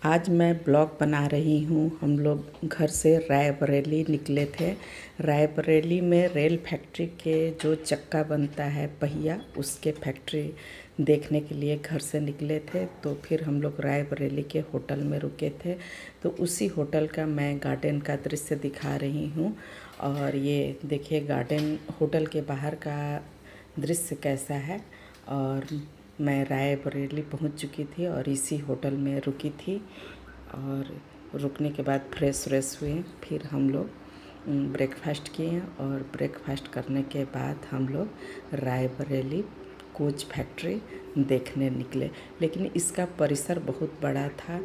आज मैं ब्लॉग बना रही हूँ। हम लोग घर से रायबरेली निकले थे। रायबरेली में रेल फैक्ट्री के जो चक्का बनता है पहिया, उसके फैक्ट्री देखने के लिए घर से निकले थे। तो फिर हम लोग रायबरेली के होटल में रुके थे। तो उसी होटल का मैं गार्डन का दृश्य दिखा रही हूँ। और ये देखिए गार्डन, होटल के बाहर का दृश्य कैसा है। और मैं रायबरेली पहुंच चुकी थी और इसी होटल में रुकी थी। और रुकने के बाद फ्रेश हुए। फिर हम लोग ब्रेकफास्ट किए और ब्रेकफास्ट करने के बाद हम लोग रायबरेली कोच फैक्ट्री देखने निकले। लेकिन इसका परिसर बहुत बड़ा था,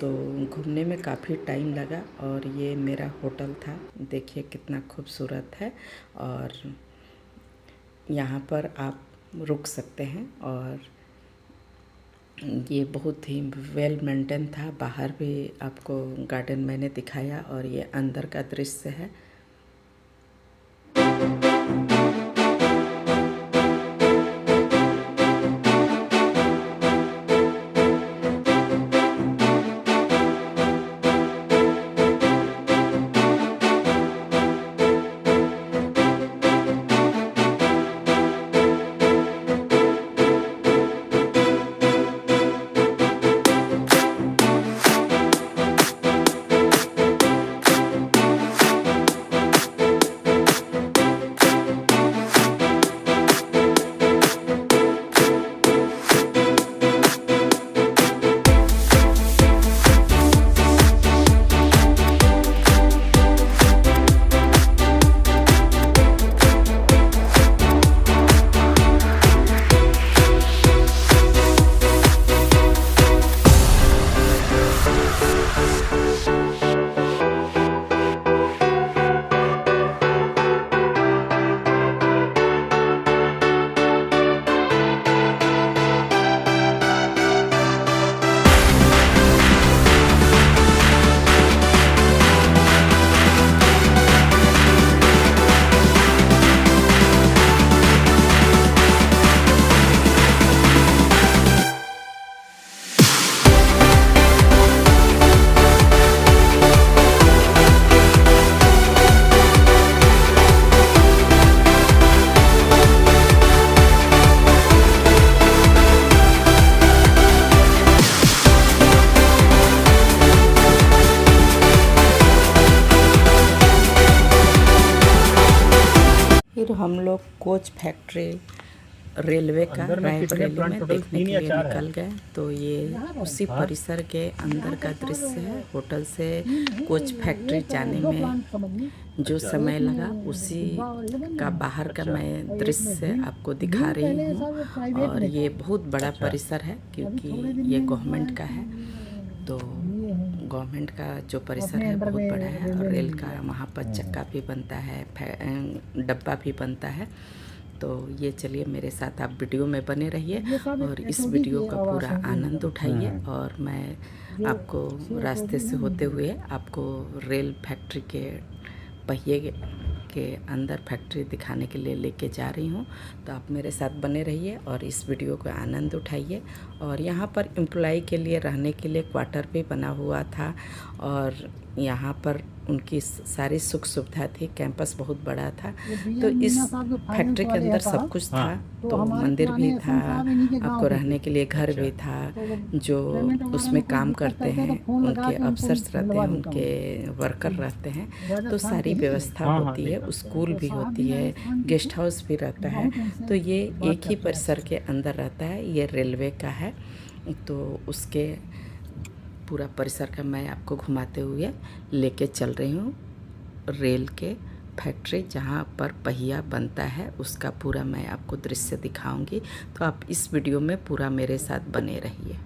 तो घूमने में काफ़ी टाइम लगा। और ये मेरा होटल था, देखिए कितना खूबसूरत है। और यहाँ पर आप रुक सकते हैं। और ये बहुत ही वेल मेंटेन था। बाहर भी आपको गार्डन मैंने दिखाया और ये अंदर का दृश्य है। फिर हम लोग कोच फैक्ट्री रेलवे का रायबरेली में देखने के लिए निकल गए। तो ये उसी परिसर के अंदर का दृश्य है। होटल से कोच फैक्ट्री जाने में जो समय लगा, उसी का बाहर का मैं दृश्य आपको दिखा रही हूँ। और ये बहुत बड़ा परिसर है, क्योंकि ये गवर्नमेंट का है। तो गवर्नमेंट का जो परिसर है बहुत बड़ा है। और रेल का वहाँ पर चक्का भी बनता है, डब्बा भी बनता है। तो ये चलिए मेरे साथ आप वीडियो में बने रहिए और इस वीडियो का पूरा आनंद उठाइए। और मैं आपको रास्ते से होते हुए आपको रेल फैक्ट्री के पहिए के अंदर फैक्ट्री दिखाने के लिए लेके जा रही हूँ। तो आप मेरे साथ बने रहिए और इस वीडियो का आनंद उठाइए। और यहाँ पर एम्प्लॉय के लिए रहने के लिए क्वार्टर भी बना हुआ था। और यहाँ पर उनकी सारी सुख सुविधा थी। कैंपस बहुत बड़ा था। तो इस फैक्ट्री के अंदर सब कुछ था। तो मंदिर भी था, आपको रहने के लिए घर भी था। जो उसमें काम करते हैं उनके अफसर्स रहते हैं, उनके वर्कर रहते हैं। तो सारी व्यवस्था होती है, स्कूल भी होती है, गेस्ट हाउस भी रहता है। तो ये एक ही परिसर के अंदर रहता है। ये रेलवे का है। तो उसके पूरा परिसर का मैं आपको घुमाते हुए लेके चल रही हूँ। रेल के फैक्ट्री जहाँ पर पहिया बनता है, उसका पूरा मैं आपको दृश्य दिखाऊंगी। तो आप इस वीडियो में पूरा मेरे साथ बने रहिए।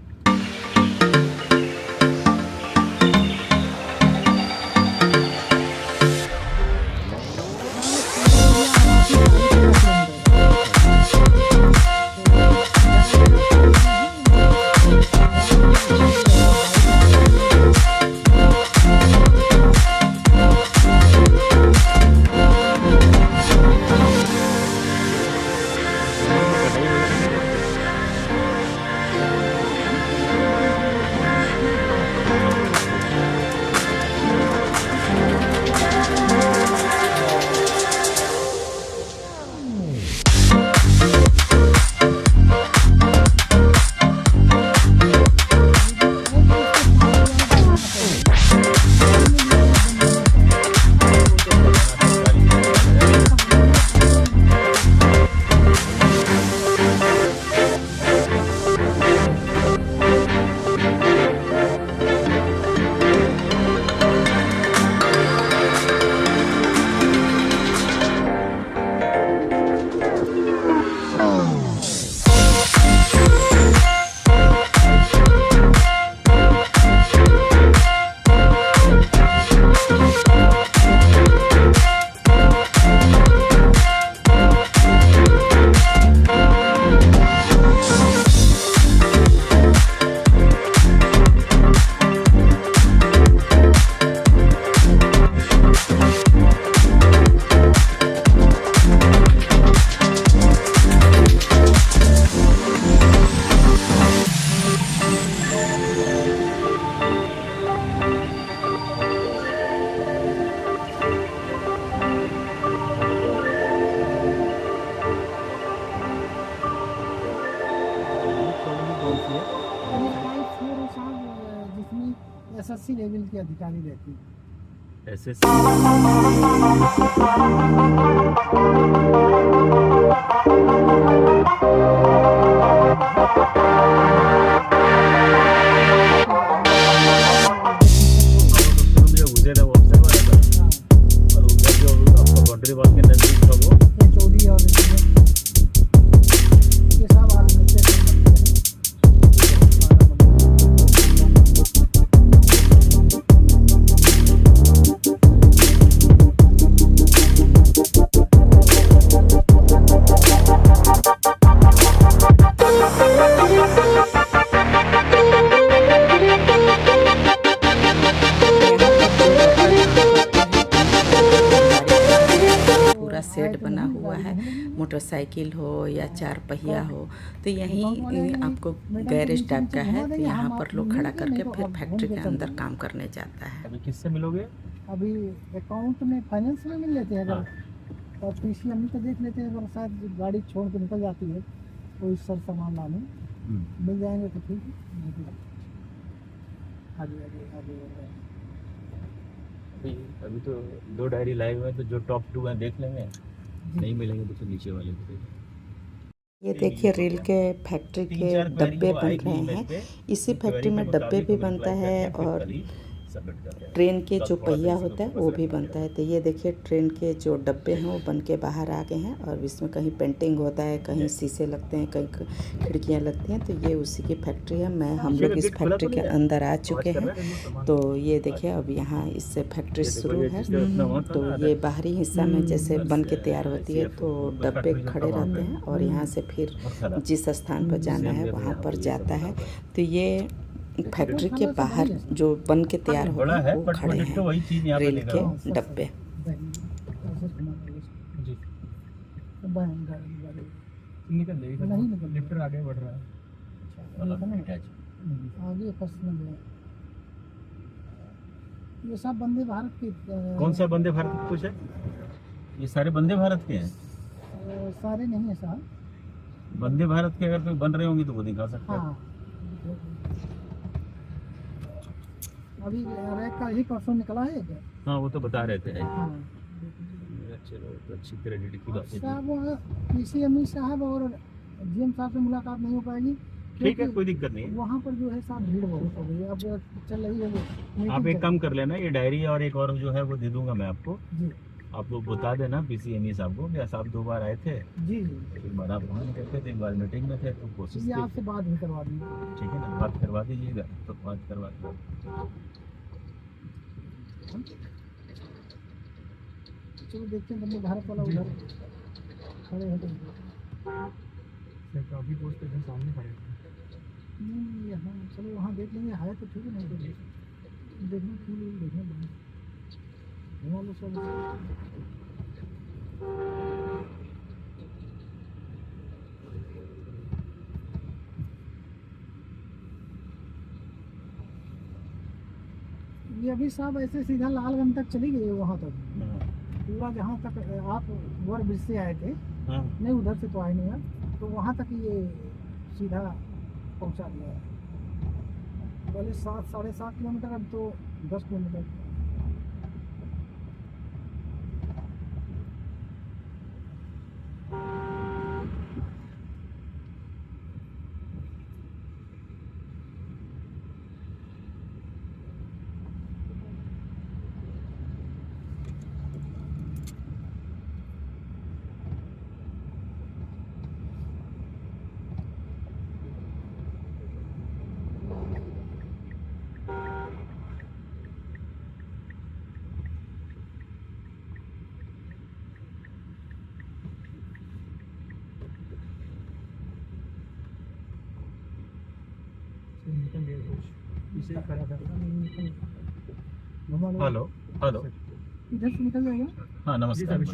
एसएससी लेवल के अधिकारी रहती है। एसएससी गुजरे वो अफसर वाला था, और उधर जो आपका बाउंड्री वॉल के नजदीक था वो ये चौधरी और ये सब आज बच्चे सब बनते हैं। पूरा सेट बना हुआ है, मोटरसाइकिल हो या चार पहिया हो, तो यहीं आपको गैरेज टाइप का है, तो यहाँ पर लोग खड़ा करके फिर फैक्ट्री के अंदर काम करने जाता है। अभी किससे मिलोगे? अभी अकाउंट में फाइनेंस में मिल लेते हैं अगर, और पीसी हम तो देख लेते हैं, अगर शायद गाड़ी छोड़ के निकल जाती है कोई सर सामान लाने मिल जाएंगे तो ठीक है। आगे आगे आगे अभी तो 2 डायरी लाइव है, तो जो टॉप 2 हैं देख लेंगे, नहीं मिलेंगे तो फिर नीचे वाले को। ये देखिए रेल के फैक्ट्री के डब्बे बन रहे हैं। इसी फैक्ट्री में डब्बे भी बनता है और ट्रेन के जो पहिया होता है वो भी बनता है। तो ये देखिए ट्रेन के जो डब्बे हैं वो बन के बाहर आ गए हैं, और इसमें कहीं पेंटिंग होता है, कहीं शीशे लगते हैं, कहीं खिड़कियां लगती हैं। तो ये उसी की फैक्ट्री है। हम लोग इस फैक्ट्री के अंदर आ चुके हैं। तो ये देखिए अब यहाँ इससे फैक्ट्री शुरू है। तो ये बाहरी हिस्सा में जैसे बन के तैयार होती है, तो डब्बे खड़े रहते हैं और यहाँ से फिर जिस स्थान पर जाना है वहाँ पर जाता है। तो ये फैक्ट्री के बाहर जो बन के तैयार हो रहा है वो खड़े हैं रेल के डब्बे। आगे बढ़ रहा है। आगे फर्स्ट में ये सब वंदे भारत के कौन सा वंदे भारत कुछ है? ये सारे वंदे भारत के हैं? सारे नहीं है साहब। वंदे भारत के अगर कोई बन रहे होंगे तो वो दिखा सकते हैं। हाँ अभी रैक का ही परसों निकला है क्या? हाँ वो तो बता रहे थे। हाँ चलो तो अच्छी क्रेडिट की बात है। साहब पीसी अमीर साहब और जीएम साहब से मुलाकात नहीं हो पाएगी। ठीक है, कोई दिक्कत नहीं है। वहाँ पर जो है साहब भीड़ बहुत हो गई, अब चल रही है वो। आप एक काम कर लेना, ये डायरी और एक और जो है वो दे दूंगा मैं आपको। जी आप लोग बता देना पीसी एमई साहब को, या साहब 2 बार आए थे, जी एक बार आप वहाँ करते थे, एक बार मीटिंग में थे, तो कोशिश ये आपसे बात भी करवा दी। ठीक है ना, बात करवा दीजिएगा तो बात करवा दीजिएगा। चलो देखते हैं, बंदे भारत वाला उधर खड़े हैं काफी पोस्ट के सामने खड़े हैं। नहीं यहाँ चलो वहाँ देख लेंगे, है तो ठीक है, नहीं तो देखने फूल देखने हिमालय सब। ये अभी साहब ऐसे सीधा लालगंज तक चली गई है, वहाँ तक पूरा जहाँ तक आप ओवर ब्रिज से आए थे। नहीं उधर से तो आए नहीं आप, तो वहाँ तक ये सीधा पहुँचा दिया है। पहले 7-7.5 किलोमीटर, अब तो 10 किलोमीटर। हेलो हेलो, इधर से निकल जाएगा। हाँ नमस्कार।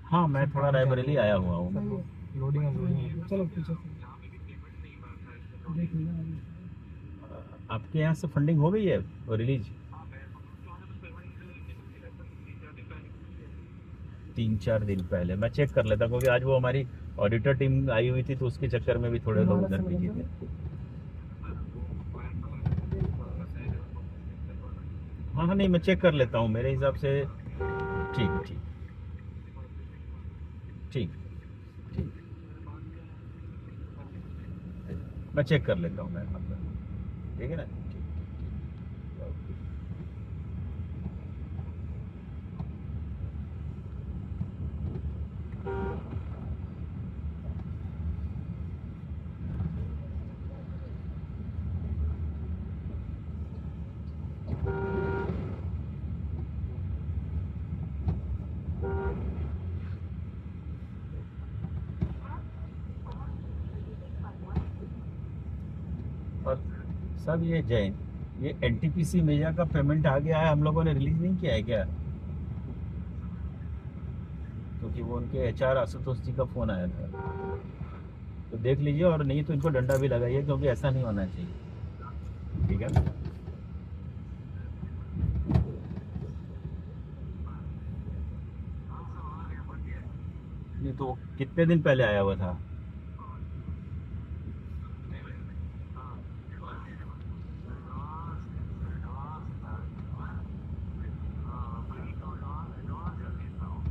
हाँ मैं थोड़ा रायबरेली आया हुआ हूँ। चलो पीछे देख लिया। आपके यहाँ से फंडिंग हो गई है रिलीज? 3-4 दिन पहले मैं चेक कर लेता, क्योंकि आज वो हमारी ऑडिटर टीम आई हुई थी, तो उसके चक्कर में भी थोड़े लोग उधर बिजी थे। हाँ नहीं, मैं चेक कर लेता हूँ मेरे हिसाब से। ठीक ठीक ठीक ठीक, मैं चेक कर लेता हूँ मैं, मतलब ठीक है ना। ठीक ठीक, ओके। और सब ये जैन, ये एनटीपीसी मेजा का पेमेंट आ गया है, हम लोगों ने रिलीज नहीं किया है क्या? क्योंकि वो उनके एचआर आशुतोष जी का फोन आया था, तो देख लीजिए, और नहीं तो इनको डंडा भी लगाइए, क्योंकि ऐसा नहीं होना चाहिए। ठीक है ना? नहीं तो वो कितने दिन पहले आया हुआ था?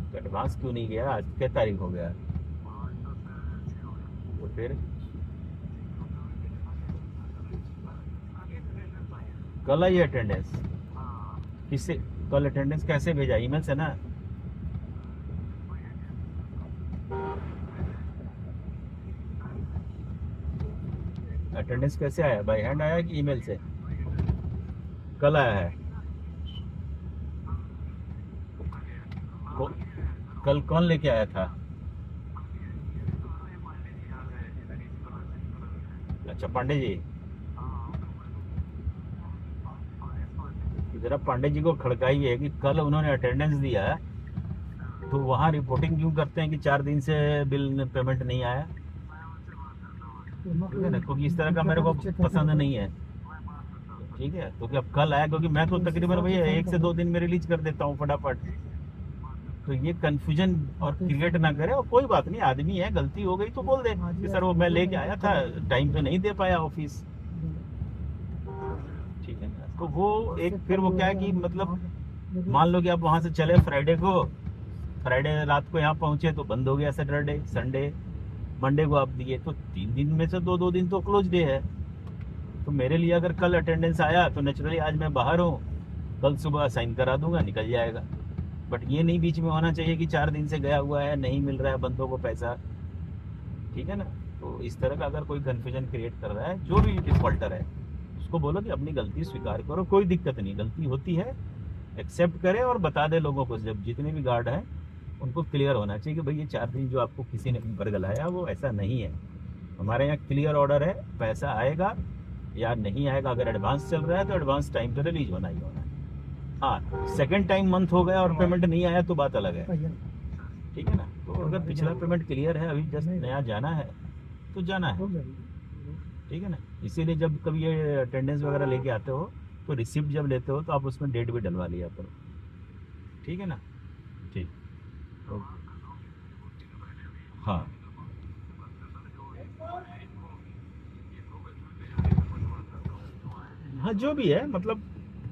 तो एडवांस क्यों नहीं गया? आज क्या तारीख हो गया? तो फिर कल आई अटेंडेंस? किससे कल अटेंडेंस कैसे भेजा? ईमेल से ना? अटेंडेंस कैसे आया? बाय हैंड आया कि ईमेल से? कल आया है? को, कल कौन लेके आया था? अच्छा, पांडे जी। जरा पांडे जी को खड़काइए कि कल उन्होंने अटेंडेंस दिया है, तो वहाँ रिपोर्टिंग क्यों करते हैं कि 4 दिन से बिल पेमेंट नहीं आया? ठीक है ना, क्योंकि इस तरह का मेरे को पसंद नहीं है। ठीक है, क्योंकि अब कल आया, क्योंकि मैं तो तकरीबन भैया 1 से 2 दिन में रिलीज कर देता हूँ फटाफट। तो ये कंफ्यूजन और क्रिएट ना करे, और कोई बात नहीं, आदमी है, गलती हो गई तो बोल दे कि सर वो मैं लेके आया था, टाइम पे नहीं दे पाया ऑफिस। ठीक है ना? तो वो एक फिर वो क्या है कि मतलब मान लो कि आप वहां से चले फ्राइडे को, फ्राइडे रात को यहाँ पहुंचे तो बंद हो गया, सैटरडे संडे मंडे को आप दिए, तो 3 दिन में से दो दिन तो क्लोज डे है। तो मेरे लिए अगर कल अटेंडेंस आया तो नेचुरली आज मैं बाहर हूँ, कल सुबह साइन करा दूंगा, निकल जाएगा। बट ये नहीं बीच में होना चाहिए कि 4 दिन से गया हुआ है, नहीं मिल रहा है बंदों को पैसा। ठीक है ना? तो इस तरह का अगर कोई कन्फ्यूजन क्रिएट कर रहा है, जो भी डिफॉल्टर है, उसको बोलो कि अपनी गलती स्वीकार करो, कोई दिक्कत नहीं, गलती होती है, एक्सेप्ट करे और बता दे लोगों को। जब जितने भी गार्ड हैं उनको क्लियर होना चाहिए कि भाई ये 4 दिन जो आपको किसी ने बरगलाया वो ऐसा नहीं है। हमारे यहाँ क्लियर ऑर्डर है, पैसा आएगा या नहीं आएगा। अगर एडवांस चल रहा है तो एडवांस टाइम पे रिलीज होना ही होना है। हाँ, सेकंड टाइम मंथ हो गया और पेमेंट नहीं आया तो बात अलग है। ठीक है ना? तो अगर पिछला पेमेंट क्लियर है, अभी जस्ट नया जाना है तो जाना है। ठीक है ना? इसीलिए जब कभी ये अटेंडेंस वगैरह लेके आते हो तो रिसिप्ट जब लेते हो तो आप उसमें डेट भी डलवा लिया करो। ठीक है ना? ठीक, ओके। हाँ हाँ, जो भी है, मतलब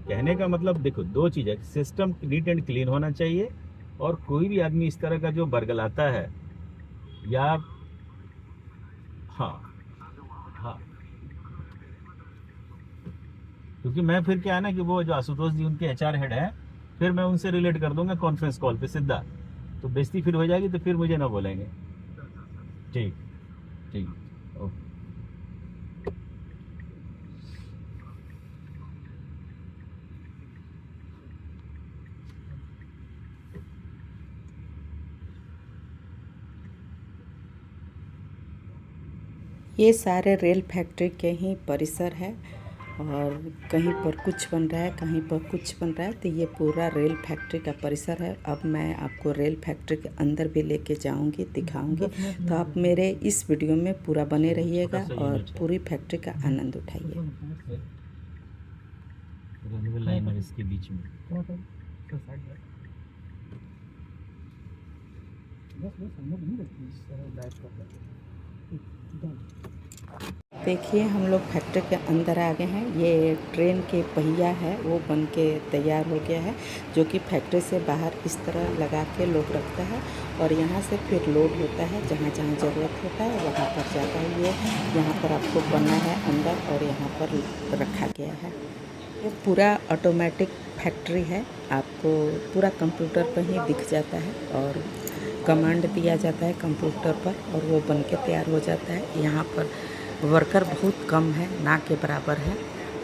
कहने का मतलब देखो, 2 चीज़ है, सिस्टम नीट एंड क्लीन होना चाहिए, और कोई भी आदमी इस तरह का जो बरगलाता है या हाँ हाँ, क्योंकि मैं फिर क्या है ना कि वो जो आशुतोष जी उनके एचआर हेड है, फिर मैं उनसे रिलेट कर दूंगा कॉन्फ्रेंस कॉल पे सीधा, तो बेइज्जती फिर हो जाएगी, तो फिर मुझे ना बोलेंगे। ठीक ठीक, ओके। ये सारे रेल फैक्ट्री के ही परिसर है, और कहीं पर कुछ बन रहा है, कहीं पर कुछ बन रहा है, तो ये पूरा रेल फैक्ट्री का परिसर है। अब मैं आपको रेल फैक्ट्री के अंदर भी लेके जाऊंगी, दिखाऊंगी, तो आप मेरे इस वीडियो में पूरा बने रहिएगा और पूरी फैक्ट्री का आनंद उठाइए। रेलवे लाइन और इसके बीच में बस हम लोग नहीं रखते, देखिए हम लोग फैक्ट्री के अंदर आ गए हैं। ये ट्रेन के पहिया है वो बन के तैयार हो गया है, जो कि फैक्ट्री से बाहर इस तरह लगा के लोग रखता है और यहाँ से फिर लोड होता है, जहाँ जहाँ ज़रूरत होता है वहाँ पर जाता है। ये यहाँ पर आपको बना है अंदर और यहाँ पर रखा गया है। ये पूरा ऑटोमेटिक फैक्ट्री है, आपको पूरा कंप्यूटर पर ही दिख जाता है और कमांड दिया जाता है कंप्यूटर पर और वो बन के तैयार हो जाता है। यहाँ पर वर्कर बहुत कम है, ना के बराबर है,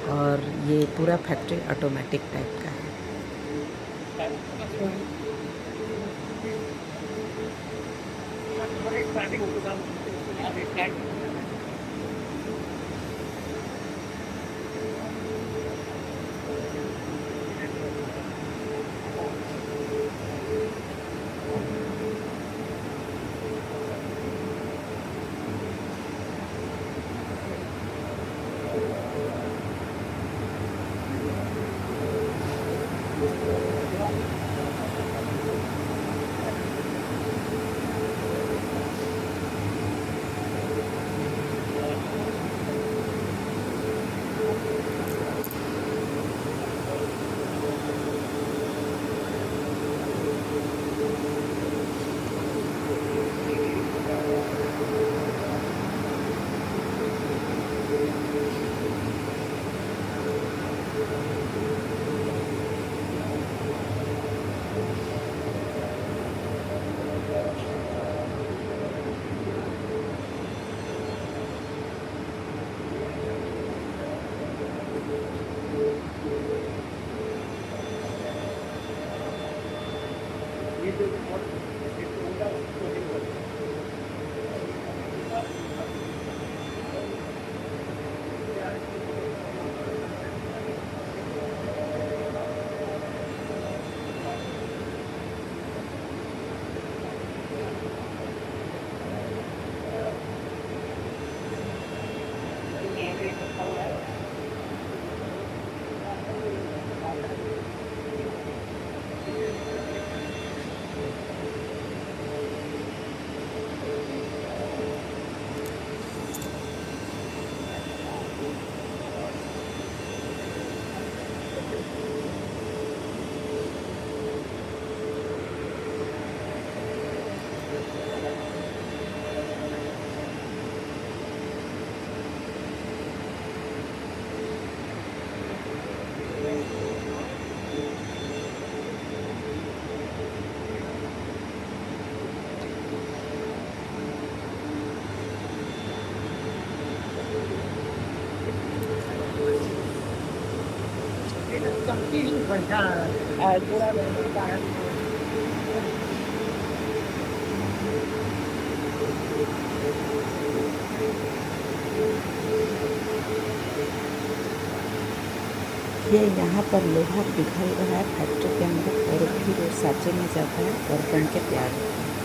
और ये पूरा फैक्ट्री ऑटोमेटिक टाइप का है। ये यहाँ पर लोहा पिघल रहा है फैक्ट्री के अंदर और फिर वो साँचे में जाता है और बन के तैयार होता है।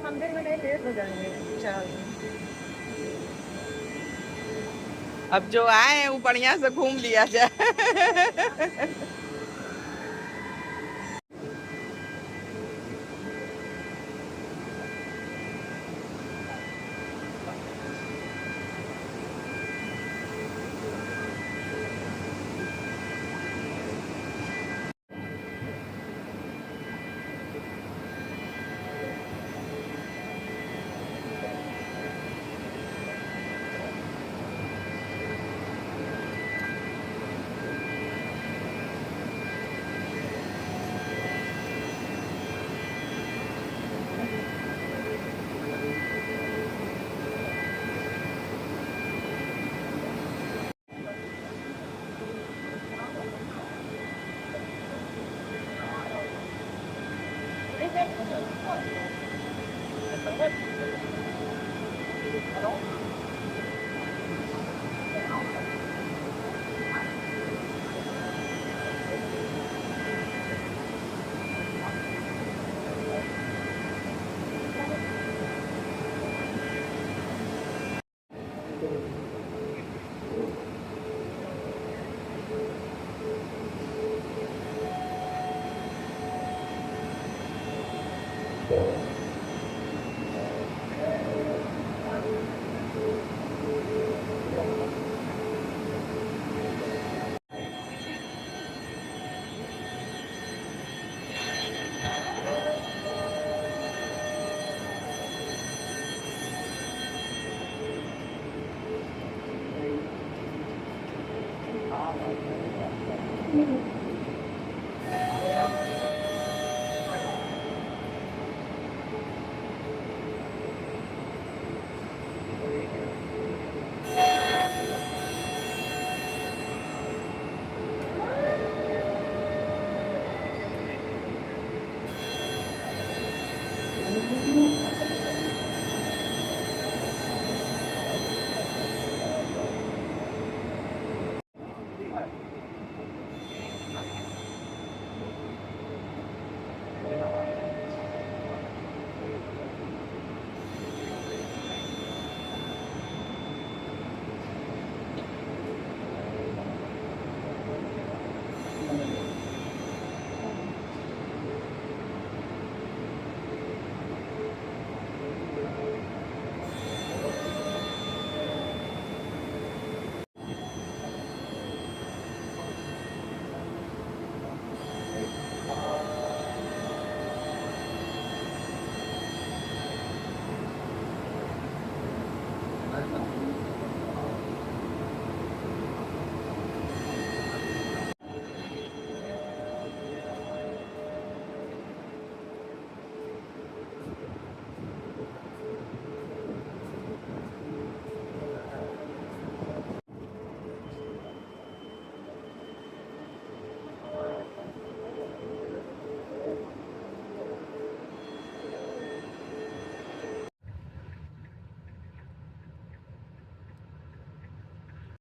मंदिर में गए लेट हो जाएंगे। चल अब जो आए हैं वो बढ़िया से घूम लिया जाए।